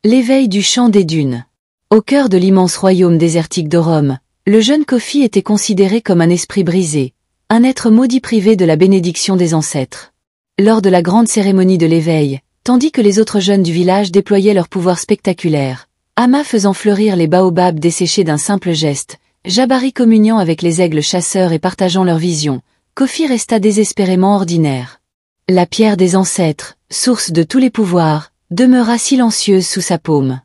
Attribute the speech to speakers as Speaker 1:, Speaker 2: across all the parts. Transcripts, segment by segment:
Speaker 1: L'éveil du chant des dunes. Au cœur de l'immense royaume désertique d'Orum, le jeune Kofi était considéré comme un esprit brisé, un être maudit privé de la bénédiction des ancêtres. Lors de la grande cérémonie de l'éveil, tandis que les autres jeunes du village déployaient leur pouvoir spectaculaire, Ama faisant fleurir les baobabs desséchés d'un simple geste, Jabari communiant avec les aigles chasseurs et partageant leur vision, Kofi resta désespérément ordinaire. La pierre des ancêtres, source de tous les pouvoirs, demeura silencieuse sous sa paume.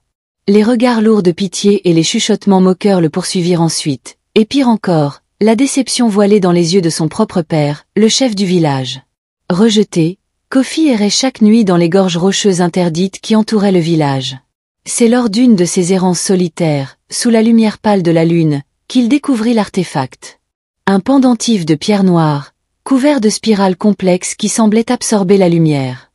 Speaker 1: Les regards lourds de pitié et les chuchotements moqueurs le poursuivirent ensuite, et pire encore, la déception voilée dans les yeux de son propre père, le chef du village. Rejeté, Kofi errait chaque nuit dans les gorges rocheuses interdites qui entouraient le village. C'est lors d'une de ces errances solitaires, sous la lumière pâle de la lune, qu'il découvrit l'artefact. Un pendentif de pierre noire, couvert de spirales complexes qui semblaient absorber la lumière.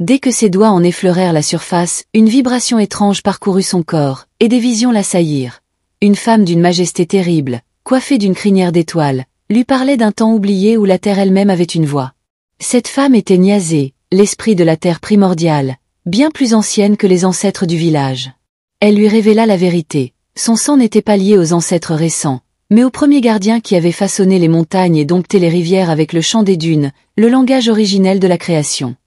Speaker 1: Dès que ses doigts en effleurèrent la surface, une vibration étrange parcourut son corps, et des visions l'assaillirent. Une femme d'une majesté terrible, coiffée d'une crinière d'étoiles, lui parlait d'un temps oublié où la terre elle-même avait une voix. Cette femme était Niazé, l'esprit de la terre primordiale, bien plus ancienne que les ancêtres du village. Elle lui révéla la vérité, son sang n'était pas lié aux ancêtres récents, mais aux premiers gardiens qui avaient façonné les montagnes et dompté les rivières avec le chant des dunes, le langage originel de la création.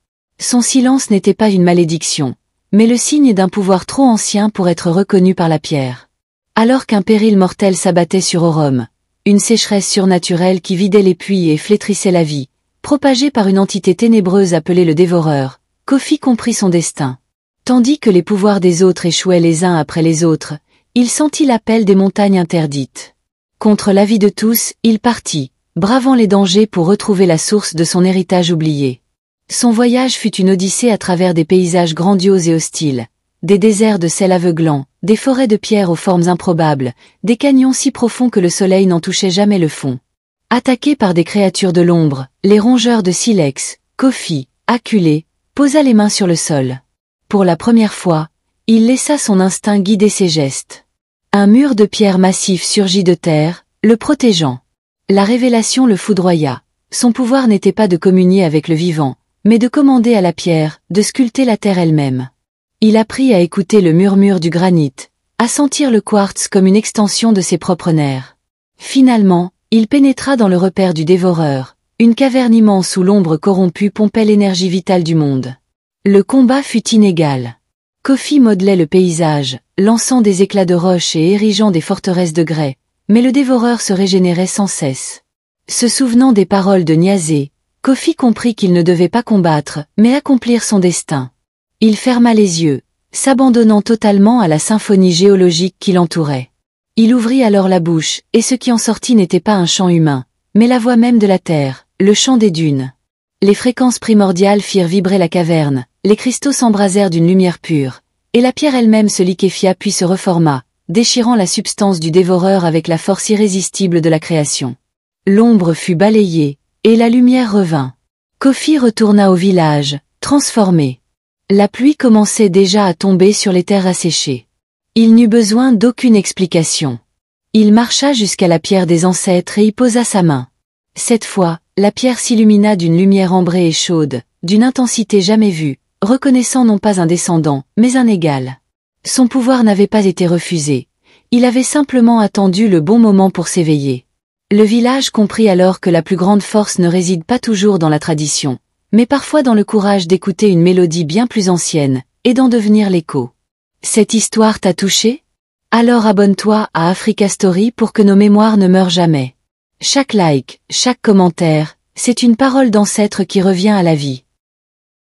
Speaker 1: Son silence n'était pas une malédiction, mais le signe d'un pouvoir trop ancien pour être reconnu par la pierre. Alors qu'un péril mortel s'abattait sur Orum, une sécheresse surnaturelle qui vidait les puits et flétrissait la vie, propagée par une entité ténébreuse appelée le Dévoreur, Kofi comprit son destin. Tandis que les pouvoirs des autres échouaient les uns après les autres, il sentit l'appel des montagnes interdites. Contre l'avis de tous, il partit, bravant les dangers pour retrouver la source de son héritage oublié. Son voyage fut une odyssée à travers des paysages grandioses et hostiles, des déserts de sel aveuglant, des forêts de pierres aux formes improbables, des canyons si profonds que le soleil n'en touchait jamais le fond. Attaqué par des créatures de l'ombre, les rongeurs de silex, Kofi, acculé, posa les mains sur le sol. Pour la première fois, il laissa son instinct guider ses gestes. Un mur de pierre massif surgit de terre, le protégeant. La révélation le foudroya. Son pouvoir n'était pas de communier avec le vivant, mais de commander à la pierre, de sculpter la terre elle-même. Il apprit à écouter le murmure du granit, à sentir le quartz comme une extension de ses propres nerfs. Finalement, il pénétra dans le repère du Dévoreur, une caverne immense où l'ombre corrompue pompait l'énergie vitale du monde. Le combat fut inégal. Kofi modelait le paysage, lançant des éclats de roche et érigeant des forteresses de grès, mais le Dévoreur se régénérait sans cesse. Se souvenant des paroles de Niazé, Kofi comprit qu'il ne devait pas combattre, mais accomplir son destin. Il ferma les yeux, s'abandonnant totalement à la symphonie géologique qui l'entourait. Il ouvrit alors la bouche, et ce qui en sortit n'était pas un chant humain, mais la voix même de la terre, le chant des dunes. Les fréquences primordiales firent vibrer la caverne, les cristaux s'embrasèrent d'une lumière pure, et la pierre elle-même se liquéfia puis se reforma, déchirant la substance du Dévoreur avec la force irrésistible de la création. L'ombre fut balayée, et la lumière revint. Kofi retourna au village, transformé. La pluie commençait déjà à tomber sur les terres asséchées. Il n'eut besoin d'aucune explication. Il marcha jusqu'à la pierre des ancêtres et y posa sa main. Cette fois, la pierre s'illumina d'une lumière ambrée et chaude, d'une intensité jamais vue, reconnaissant non pas un descendant, mais un égal. Son pouvoir n'avait pas été refusé. Il avait simplement attendu le bon moment pour s'éveiller. Le village comprit alors que la plus grande force ne réside pas toujours dans la tradition, mais parfois dans le courage d'écouter une mélodie bien plus ancienne, et d'en devenir l'écho. Cette histoire t'a touché? Alors abonne-toi à Africa Story pour que nos mémoires ne meurent jamais. Chaque like, chaque commentaire, c'est une parole d'ancêtre qui revient à la vie.